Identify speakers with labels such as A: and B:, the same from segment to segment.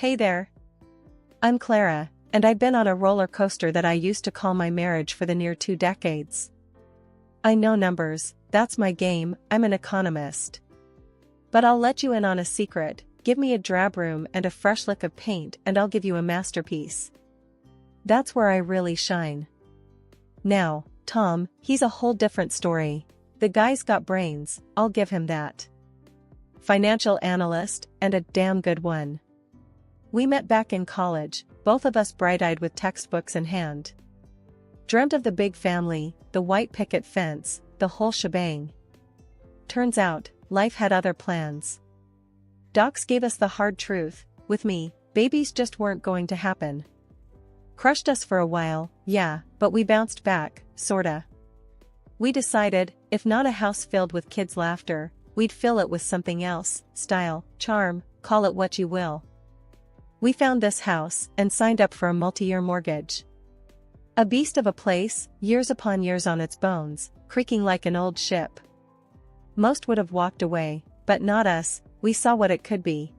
A: Hey there. I'm Clara, and I've been on a roller coaster that I used to call my marriage for the near 2 decades. I know numbers, that's my game, I'm an economist. But I'll let you in on a secret, give me a drab room and a fresh lick of paint and I'll give you a masterpiece. That's where I really shine. Now, Tom, he's a whole different story. The guy's got brains, I'll give him that. Financial analyst, and a damn good one. We met back in college, both of us bright-eyed with textbooks in hand. Dreamt of the big family, the white picket fence, the whole shebang. Turns out, life had other plans. Docs gave us the hard truth, with me, babies just weren't going to happen. Crushed us for a while, yeah, but we bounced back, sorta. We decided, if not a house filled with kids' laughter, we'd fill it with something else, style, charm, call it what you will. We found this house, and signed up for a multi-year mortgage. A beast of a place, years upon years on its bones, creaking like an old ship. Most would have walked away, but not us, we saw what it could be.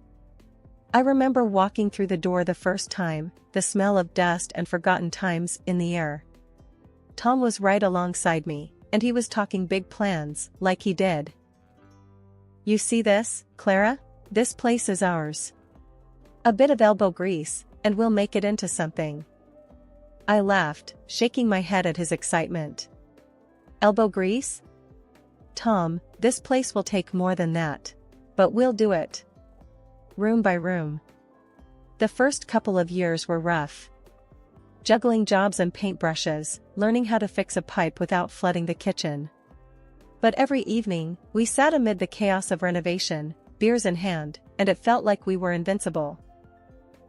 A: I remember walking through the door the first time, the smell of dust and forgotten times in the air. Tom was right alongside me, and he was talking big plans, like he did. You see this, Clara? This place is ours. A bit of elbow grease, and we'll make it into something. I laughed, shaking my head at his excitement. Elbow grease? Tom, this place will take more than that. But we'll do it. Room by room. The first couple of years were rough. Juggling jobs and paintbrushes, learning how to fix a pipe without flooding the kitchen. But every evening, we sat amid the chaos of renovation, beers in hand, and it felt like we were invincible.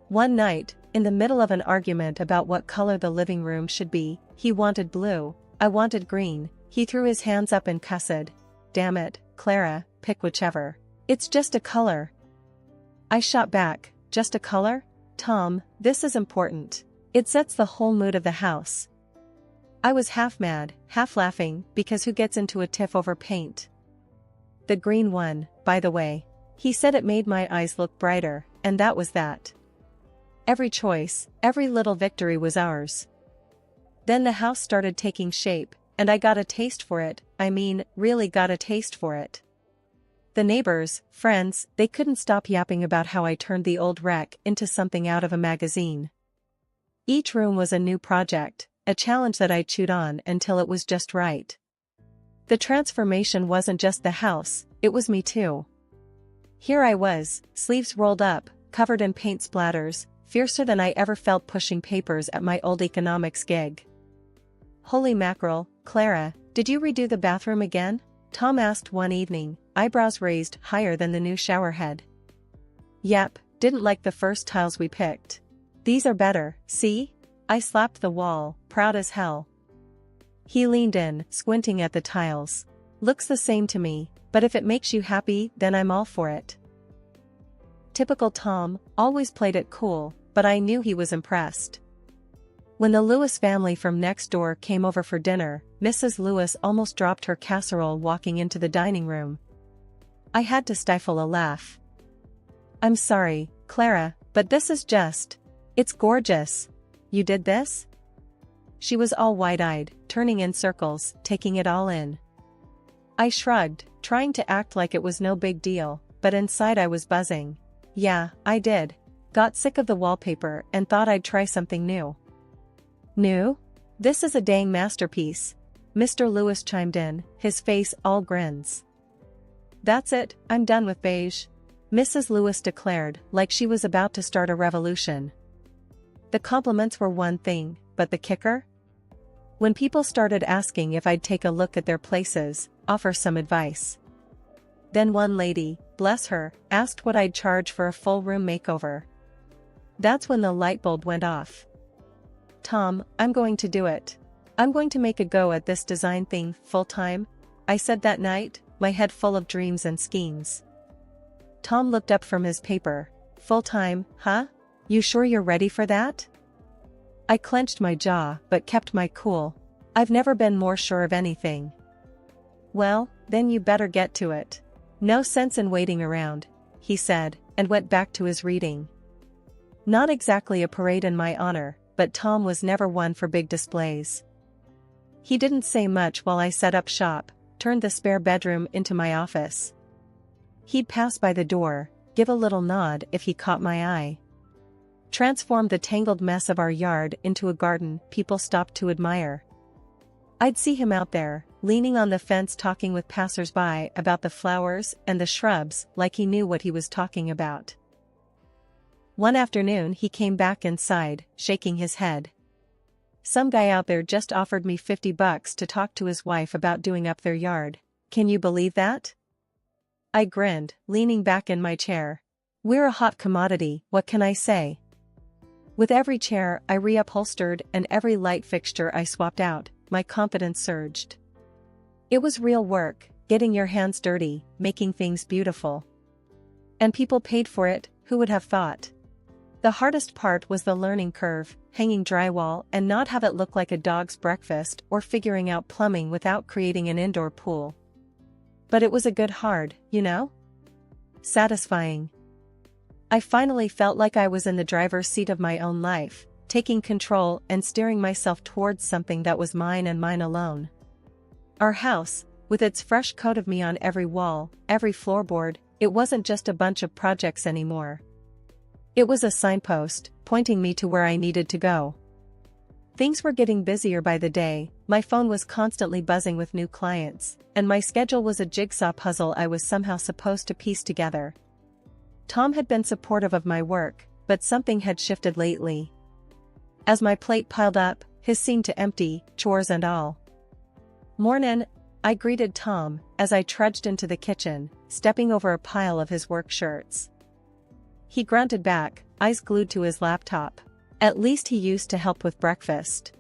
A: One night, in the middle of an argument about what color the living room should be, he wanted blue, I wanted green, he threw his hands up and cussed. Damn it, Clara, pick whichever. It's just a color. I shot back, just a color? Tom, this is important. It sets the whole mood of the house. I was half mad, half laughing, because who gets into a tiff over paint? The green one, by the way. He said it made my eyes look brighter, and that was that. Every choice, every little victory was ours. Then the house started taking shape, and I got a taste for it, I mean, really got a taste for it. The neighbors, friends, they couldn't stop yapping about how I turned the old wreck into something out of a magazine. Each room was a new project, a challenge that I chewed on until it was just right. The transformation wasn't just the house, it was me too. Here I was, sleeves rolled up, covered in paint splatters, fiercer than I ever felt pushing papers at my old economics gig. Holy mackerel, Clara, did you redo the bathroom again? Tom asked one evening, eyebrows raised higher than the new shower head. Yep, didn't like the first tiles we picked. These are better, see? I slapped the wall, proud as hell. He leaned in, squinting at the tiles. Looks the same to me, but if it makes you happy, then I'm all for it. Typical Tom, always played it cool, but I knew he was impressed. When the Lewis family from next door came over for dinner, Mrs. Lewis almost dropped her casserole walking into the dining room. I had to stifle a laugh. I'm sorry, Clara, but this is just... It's gorgeous. You did this? She was all wide-eyed, turning in circles, taking it all in. I shrugged, trying to act like it was no big deal, but inside I was buzzing. Yeah, I did. Got sick of the wallpaper and thought I'd try something new. New? This is a dang masterpiece. Mr. Lewis chimed in, his face all grins. That's it, I'm done with beige. Mrs. Lewis declared, like she was about to start a revolution. The compliments were one thing, but the kicker? When people started asking if I'd take a look at their places, offer some advice. Then one lady, bless her, asked what I'd charge for a full room makeover. That's when the light bulb went off. Tom, I'm going to do it. I'm going to make a go at this design thing full-time, I said that night, my head full of dreams and schemes. Tom looked up from his paper. Full-time, huh? You sure you're ready for that? I clenched my jaw but kept my cool. I've never been more sure of anything. Well, then you better get to it. No sense in waiting around, he said, and went back to his reading. Not exactly a parade in my honor, but Tom was never one for big displays. He didn't say much while I set up shop, turned the spare bedroom into my office. He'd pass by the door, give a little nod if he caught my eye. Transformed the tangled mess of our yard into a garden people stopped to admire. I'd see him out there, leaning on the fence talking with passers-by about the flowers and the shrubs like he knew what he was talking about. One afternoon he came back inside, shaking his head. "Some guy out there just offered me $50 to talk to his wife about doing up their yard. Can you believe that?" I grinned, leaning back in my chair. We're a hot commodity, what can I say? With every chair I reupholstered and every light fixture I swapped out, my confidence surged. It was real work, getting your hands dirty, making things beautiful. And people paid for it, who would have thought? The hardest part was the learning curve, hanging drywall and not have it look like a dog's breakfast or figuring out plumbing without creating an indoor pool. But it was a good hard, you know? Satisfying. I finally felt like I was in the driver's seat of my own life, taking control and steering myself towards something that was mine and mine alone. Our house, with its fresh coat of me on every wall, every floorboard, it wasn't just a bunch of projects anymore. It was a signpost, pointing me to where I needed to go. Things were getting busier by the day, my phone was constantly buzzing with new clients, and my schedule was a jigsaw puzzle I was somehow supposed to piece together. Tom had been supportive of my work, but something had shifted lately. As my plate piled up, his seemed to empty, chores and all. "Mornin'," I greeted Tom, as I trudged into the kitchen, stepping over a pile of his work shirts. He grunted back, eyes glued to his laptop. At least he used to help with breakfast.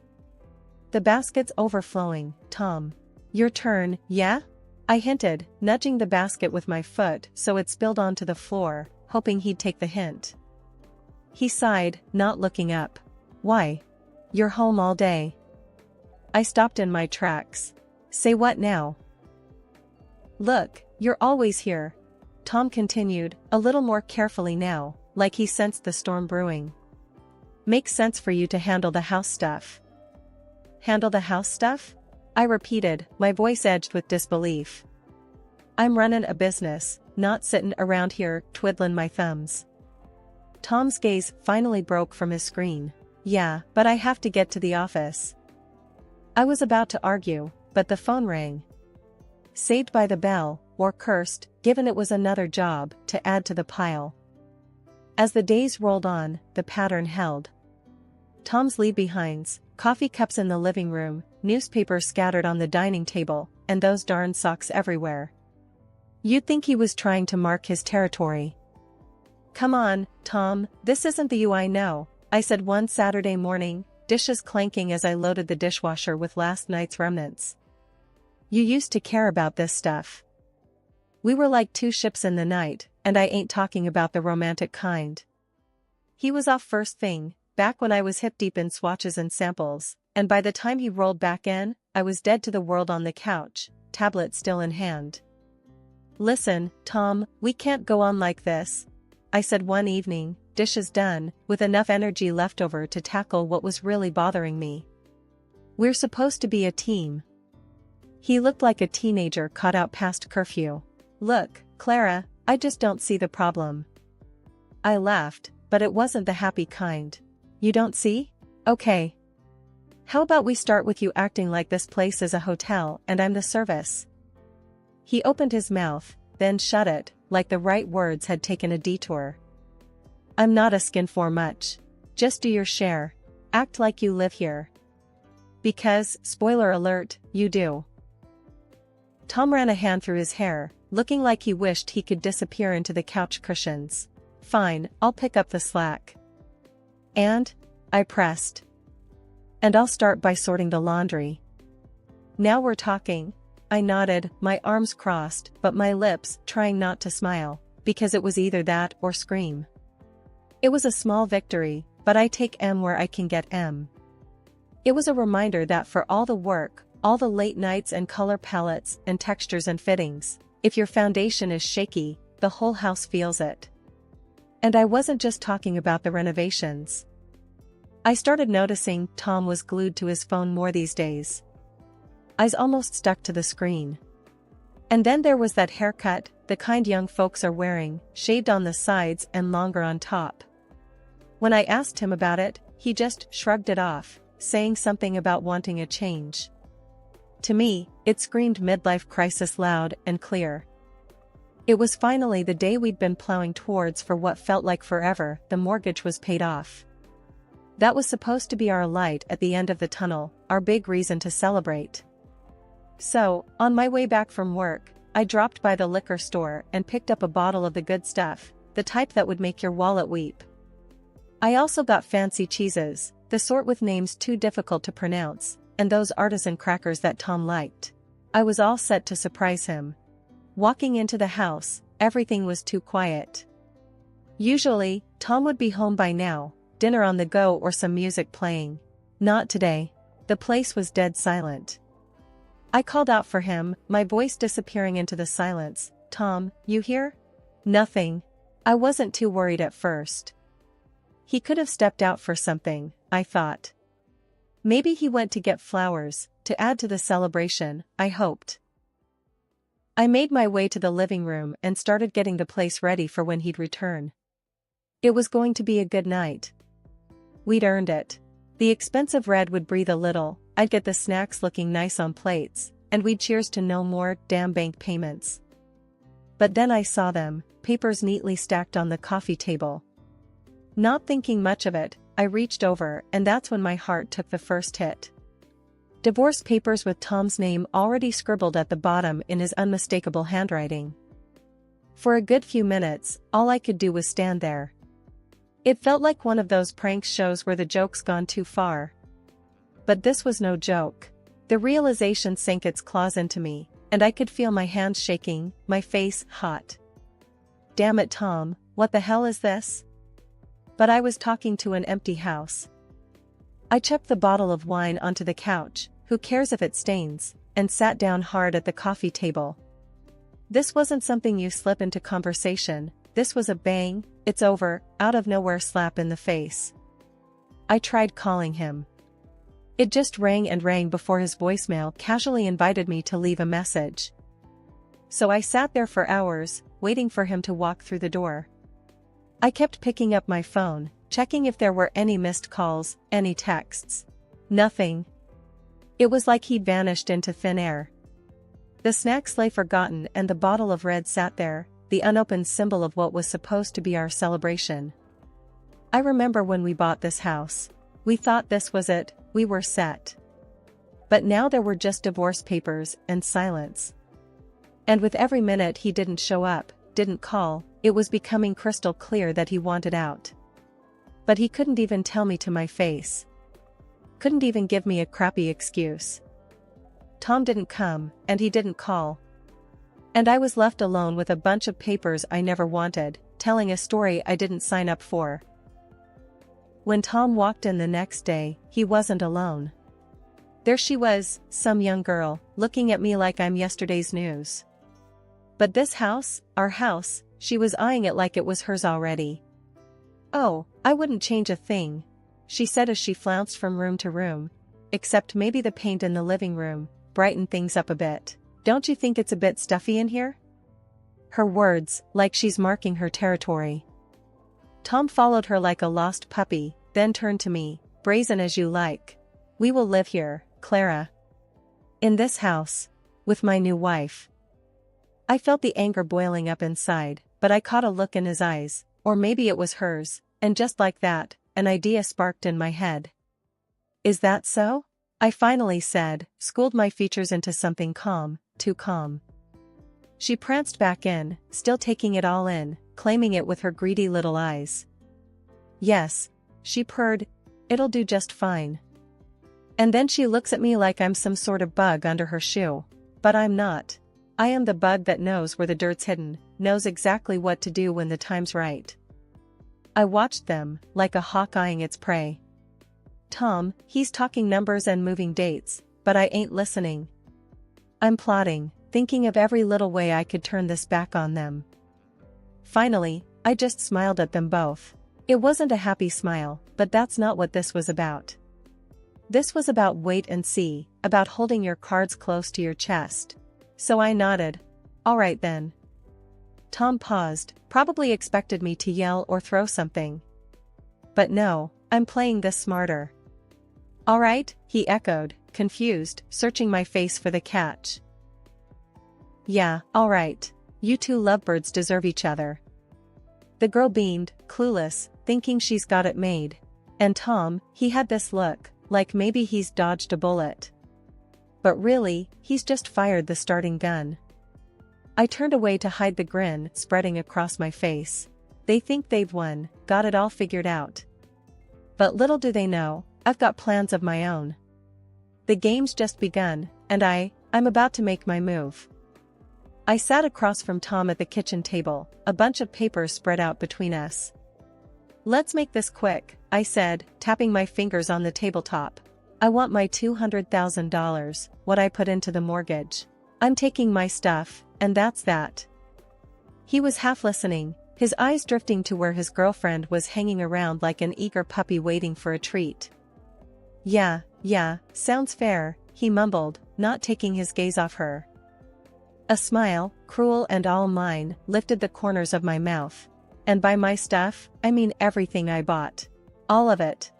A: "The basket's overflowing, Tom. Your turn, yeah?" I hinted, nudging the basket with my foot so it spilled onto the floor, hoping he'd take the hint. He sighed, not looking up. "Why? You're home all day." I stopped in my tracks. "Say what now?" "Look, you're always here," Tom continued, a little more carefully now, like he sensed the storm brewing. "Makes sense for you to handle the house stuff." "Handle the house stuff?" I repeated, my voice edged with disbelief. "I'm running a business, not sitting around here twiddling my thumbs." Tom's gaze finally broke from his screen. "Yeah, but I have to get to the office." I was about to argue, but the phone rang. Saved by the bell, or cursed, given it was another job to add to the pile. As the days rolled on, the pattern held. Tom's leave-behinds, coffee cups in the living room, newspapers scattered on the dining table, and those darn socks everywhere. You'd think he was trying to mark his territory. "Come on, Tom, this isn't the you I know," I said one Saturday morning, dishes clanking as I loaded the dishwasher with last night's remnants. "You used to care about this stuff." We were like two ships in the night, and I ain't talking about the romantic kind. He was off first thing, back when I was hip-deep in swatches and samples, and by the time he rolled back in, I was dead to the world on the couch, tablet still in hand. "Listen, Tom, we can't go on like this," I said one evening, dishes done, with enough energy left over to tackle what was really bothering me. "We're supposed to be a team." He looked like a teenager caught out past curfew. "Look, Clara, I just don't see the problem." I laughed, but it wasn't the happy kind. "You don't see? Okay. How about we start with you acting like this place is a hotel and I'm the service?" He opened his mouth, then shut it, like the right words had taken a detour. "I'm not asking for much. Just do your share. Act like you live here. Because, spoiler alert, you do." Tom ran a hand through his hair, looking like he wished he could disappear into the couch cushions. "Fine, I'll pick up the slack." "And?" I pressed. "And I'll start by sorting the laundry." "Now we're talking." I nodded, my arms crossed, but my lips trying not to smile, because it was either that or scream. It was a small victory, but I take M where I can get M. It was a reminder that for all the work, all the late nights and color palettes and textures and fittings, if your foundation is shaky, the whole house feels it. And I wasn't just talking about the renovations. I started noticing Tom was glued to his phone more these days. Eyes almost stuck to the screen. And then there was that haircut, the kind young folks are wearing, shaved on the sides and longer on top. When I asked him about it, he just shrugged it off, saying something about wanting a change. To me, it screamed midlife crisis loud and clear. It was finally the day we'd been plowing towards for what felt like forever. The mortgage was paid off. That was supposed to be our light at the end of the tunnel, our big reason to celebrate. So, on my way back from work, I dropped by the liquor store and picked up a bottle of the good stuff, the type that would make your wallet weep. I also got fancy cheeses, the sort with names too difficult to pronounce, and those artisan crackers that Tom liked. I was all set to surprise him. Walking into the house, everything was too quiet. Usually, Tom would be home by now, dinner on the go or some music playing. Not today. The place was dead silent. I called out for him, my voice disappearing into the silence. "Tom, you here?" "Nothing." I wasn't too worried at first. He could have stepped out for something, I thought. Maybe he went to get flowers, to add to the celebration, I hoped. I made my way to the living room and started getting the place ready for when he'd return. It was going to be a good night. We'd earned it. The expensive red would breathe a little, I'd get the snacks looking nice on plates, and we'd cheers to no more damn bank payments. But then I saw them, papers neatly stacked on the coffee table. Not thinking much of it, I reached over and that's when my heart took the first hit. Divorce papers with Tom's name already scribbled at the bottom in his unmistakable handwriting. For a good few minutes, all I could do was stand there. It felt like one of those prank shows where the joke's gone too far. But this was no joke. The realization sank its claws into me, and I could feel my hands shaking, my face hot. Damn it, Tom, what the hell is this? But I was talking to an empty house. I chucked the bottle of wine onto the couch, who cares if it stains, and sat down hard at the coffee table. This wasn't something you slip into conversation, this was a bang, it's over, out of nowhere slap in the face. I tried calling him. It just rang and rang before his voicemail casually invited me to leave a message. So I sat there for hours, waiting for him to walk through the door. I kept picking up my phone, checking if there were any missed calls, any texts. Nothing. It was like he'd vanished into thin air. The snacks lay forgotten and the bottle of red sat there, the unopened symbol of what was supposed to be our celebration. I remember when we bought this house. We thought this was it, we were set. But now there were just divorce papers and silence. And with every minute he didn't show up, didn't call, it was becoming crystal clear that he wanted out. But he couldn't even tell me to my face. Couldn't even give me a crappy excuse. Tom didn't come, and he didn't call. And I was left alone with a bunch of papers I never wanted, telling a story I didn't sign up for. When Tom walked in the next day, he wasn't alone. There she was, some young girl, looking at me like I'm yesterday's news. But this house, our house, she was eyeing it like it was hers already. "Oh, I wouldn't change a thing," she said as she flounced from room to room. "Except maybe the paint in the living room, brighten things up a bit. Don't you think it's a bit stuffy in here?" Her words, like she's marking her territory. Tom followed her like a lost puppy, then turned to me, "Brazen as you like. We will live here, Clara. In this house. With my new wife." I felt the anger boiling up inside, but I caught a look in his eyes, or maybe it was hers, and just like that, an idea sparked in my head. "Is that so?" I finally said, schooled my features into something calm, too calm. She pranced back in, still taking it all in, claiming it with her greedy little eyes. "Yes," she purred, "it'll do just fine." And then she looks at me like I'm some sort of bug under her shoe. But I'm not. I am the bug that knows where the dirt's hidden, knows exactly what to do when the time's right. I watched them, like a hawk eyeing its prey. Tom, he's talking numbers and moving dates, but I ain't listening. I'm plotting, thinking of every little way I could turn this back on them. Finally, I just smiled at them both. It wasn't a happy smile, but that's not what this was about. This was about wait and see, about holding your cards close to your chest. So I nodded. All right then. Tom paused, probably expected me to yell or throw something. But no, I'm playing this smarter. All right, he echoed, confused, searching my face for the catch. Yeah, all right. You two lovebirds deserve each other. The girl beamed, clueless, thinking she's got it made. And Tom, he had this look, like maybe he's dodged a bullet. But really, he's just fired the starting gun. I turned away to hide the grin spreading across my face. They think they've won, got it all figured out. But little do they know, I've got plans of my own. The game's just begun, and I'm about to make my move. I sat across from Tom at the kitchen table, a bunch of papers spread out between us. Let's make this quick, I said, tapping my fingers on the tabletop. I want my $200,000, what I put into the mortgage. I'm taking my stuff, and that's that. He was half listening, his eyes drifting to where his girlfriend was hanging around like an eager puppy waiting for a treat. Yeah, sounds fair, he mumbled, not taking his gaze off her. A smile, cruel and all mine, lifted the corners of my mouth. And by my stuff, I mean everything I bought. All of it.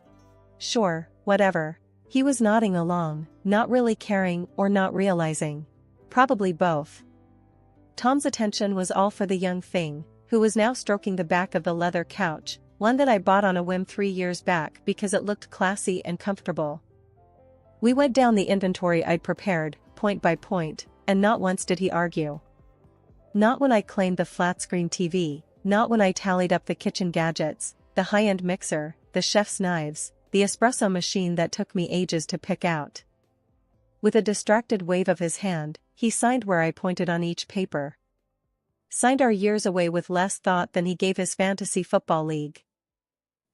A: Sure, whatever. He was nodding along, not really caring or not realizing. Probably both. Tom's attention was all for the young thing, who was now stroking the back of the leather couch, one that I bought on a whim 3 years back because it looked classy and comfortable. We went down the inventory I'd prepared, point by point, and not once did he argue. Not when I claimed the flat-screen TV, not when I tallied up the kitchen gadgets, the high-end mixer, the chef's knives, the espresso machine that took me ages to pick out. With a distracted wave of his hand, he signed where I pointed on each paper. Signed our years away with less thought than he gave his fantasy football league.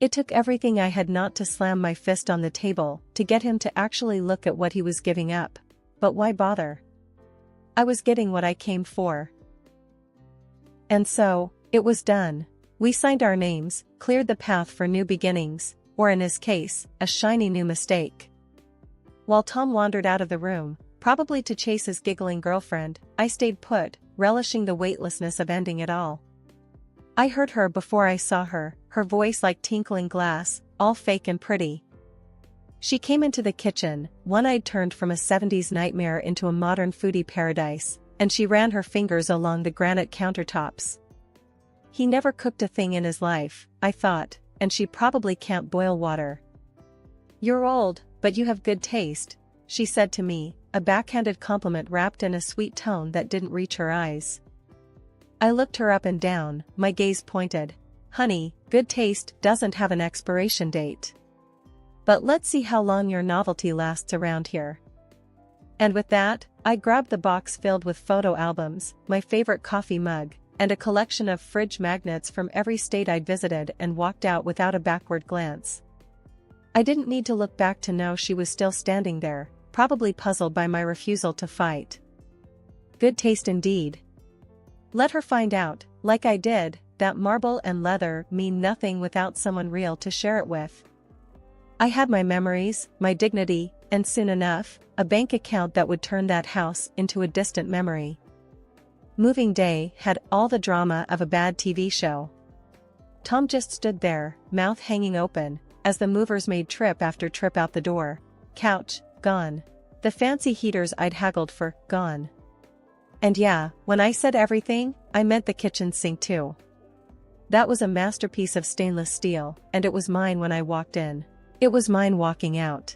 A: It took everything I had not to slam my fist on the table to get him to actually look at what he was giving up. But why bother? I was getting what I came for. And so, it was done. We signed our names, cleared the path for new beginnings, or in his case, a shiny new mistake. While Tom wandered out of the room, probably to chase his giggling girlfriend, I stayed put, relishing the weightlessness of ending it all. I heard her before I saw her, her voice like tinkling glass, all fake and pretty. She came into the kitchen, one-eyed turned from a 70s nightmare into a modern foodie paradise, and she ran her fingers along the granite countertops. He never cooked a thing in his life, I thought, and she probably can't boil water. You're old, but you have good taste, she said to me, a backhanded compliment wrapped in a sweet tone that didn't reach her eyes. I looked her up and down, my gaze pointed. Honey, good taste doesn't have an expiration date. But let's see how long your novelty lasts around here. And with that, I grabbed the box filled with photo albums, my favorite coffee mug, and a collection of fridge magnets from every state I'd visited and walked out without a backward glance. I didn't need to look back to know she was still standing there, probably puzzled by my refusal to fight. Good taste indeed. Let her find out, like I did, that marble and leather mean nothing without someone real to share it with. I had my memories, my dignity, and soon enough, a bank account that would turn that house into a distant memory. Moving day had all the drama of a bad TV show. Tom just stood there, mouth hanging open, as the movers made trip after trip out the door. Couch, gone. The fancy heaters I'd haggled for, gone. And yeah, when I said everything, I meant the kitchen sink too. That was a masterpiece of stainless steel, and it was mine when I walked in. It was mine walking out.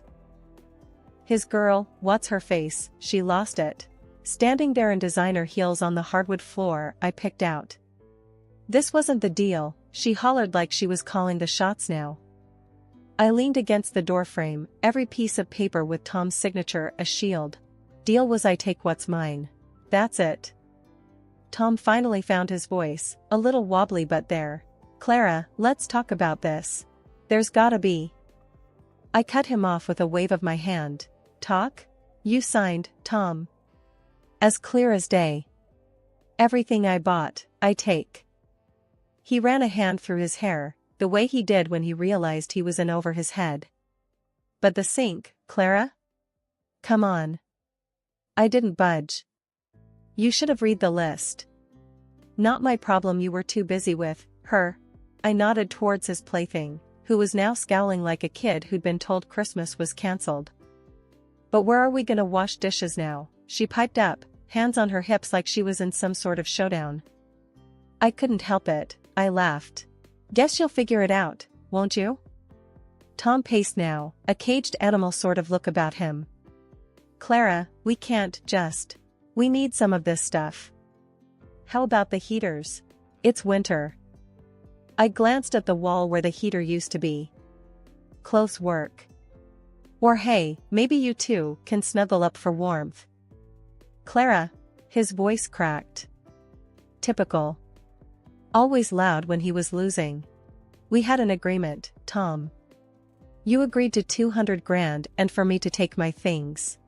A: His girl, what's her face, she lost it. Standing there in designer heels on the hardwood floor, I picked out. This wasn't the deal, she hollered like she was calling the shots now. I leaned against the doorframe, every piece of paper with Tom's signature a shield. Deal was I take what's mine. That's it. Tom finally found his voice, a little wobbly but there. Clara, let's talk about this. There's gotta be. I cut him off with a wave of my hand. Talk? You signed, Tom. As clear as day. Everything I bought, I take. He ran a hand through his hair, the way he did when he realized he was in over his head. But the sink, Clara? Come on. I didn't budge. You should have read the list. Not my problem, you were too busy with her. I nodded towards his plaything, who was now scowling like a kid who'd been told Christmas was cancelled. But where are we gonna wash dishes now? She piped up, hands on her hips like she was in some sort of showdown. I couldn't help it, I laughed. Guess you'll figure it out, won't you? Tom paced now, a caged animal sort of look about him. Clara, we can't just. We need some of this stuff. How about the heaters? It's winter. I glanced at the wall where the heater used to be. Close work. Or hey, maybe you two can snuggle up for warmth. Clara. His voice cracked. Typical. Always loud when he was losing. We had an agreement, Tom. You agreed to 200 grand and for me to take my things.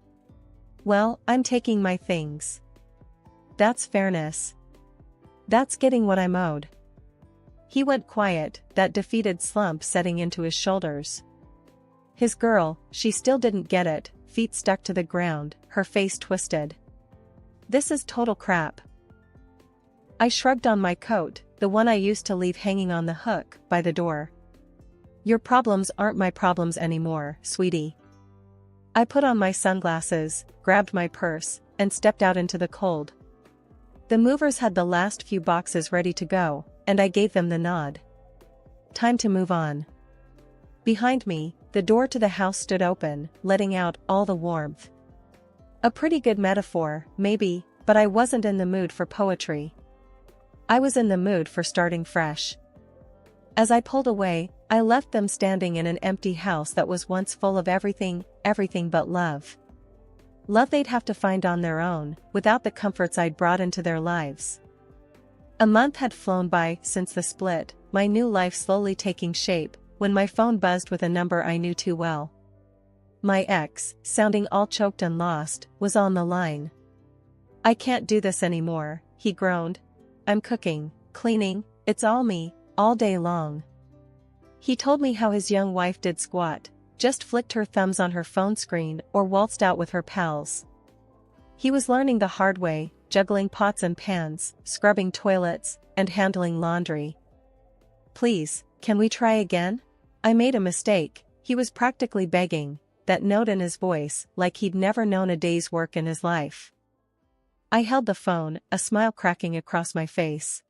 A: Well, I'm taking my things. That's fairness. That's getting what I'm owed. He went quiet, that defeated slump setting into his shoulders. His girl, she still didn't get it, feet stuck to the ground, her face twisted. This is total crap. I shrugged on my coat, the one I used to leave hanging on the hook by the door. Your problems aren't my problems anymore, sweetie. I put on my sunglasses, grabbed my purse, and stepped out into the cold. The movers had the last few boxes ready to go, and I gave them the nod. Time to move on. Behind me, the door to the house stood open, letting out all the warmth. A pretty good metaphor, maybe, but I wasn't in the mood for poetry. I was in the mood for starting fresh. As I pulled away, I left them standing in an empty house that was once full of everything but love. Love they'd have to find on their own, without the comforts I'd brought into their lives. A month had flown by since the split, my new life slowly taking shape, when my phone buzzed with a number I knew too well. My ex, sounding all choked and lost, was on the line. I can't do this anymore, he groaned. I'm cooking, cleaning, it's all me, all day long. He told me how his young wife did squat, just flicked her thumbs on her phone screen or waltzed out with her pals. He was learning the hard way, juggling pots and pans, scrubbing toilets, and handling laundry. Please, can we try again? I made a mistake, he was practically begging, that note in his voice, like he'd never known a day's work in his life. I held the phone, a smile cracking across my face.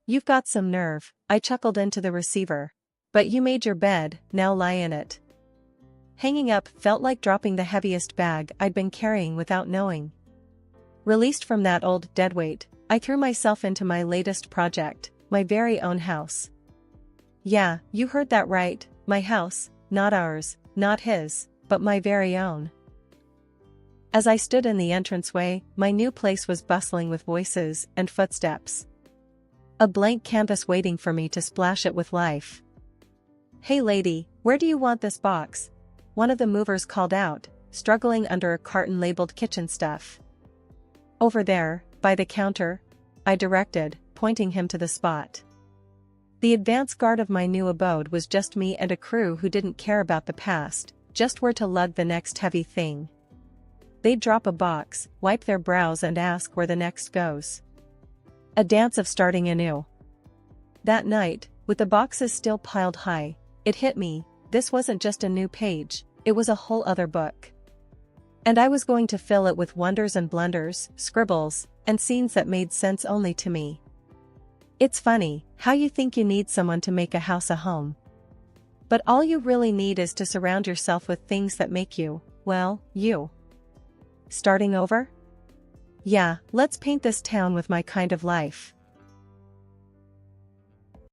A: You've got some nerve, I chuckled into the receiver. But you made your bed, now lie in it. Hanging up felt like dropping the heaviest bag I'd been carrying without knowing. Released from that old deadweight, I threw myself into my latest project, my very own house. Yeah, you heard that right, my house, not ours, not his, but my very own. As I stood in the entranceway, my new place was bustling with voices and footsteps. A blank canvas waiting for me to splash it with life. Hey lady, where do you want this box? One of the movers called out, struggling under a carton labeled kitchen stuff. Over there, by the counter, I directed, pointing him to the spot. The advance guard of my new abode was just me and a crew who didn't care about the past, just where to lug the next heavy thing. They'd drop a box, wipe their brows and ask where the next goes. A dance of starting anew. That night, with the boxes still piled high, it hit me, this wasn't just a new page, it was a whole other book. And I was going to fill it with wonders and blunders, scribbles, and scenes that made sense only to me. It's funny, how you think you need someone to make a house a home. But all you really need is to surround yourself with things that make you, well, you. Starting over? Yeah, let's paint this town with my kind of life.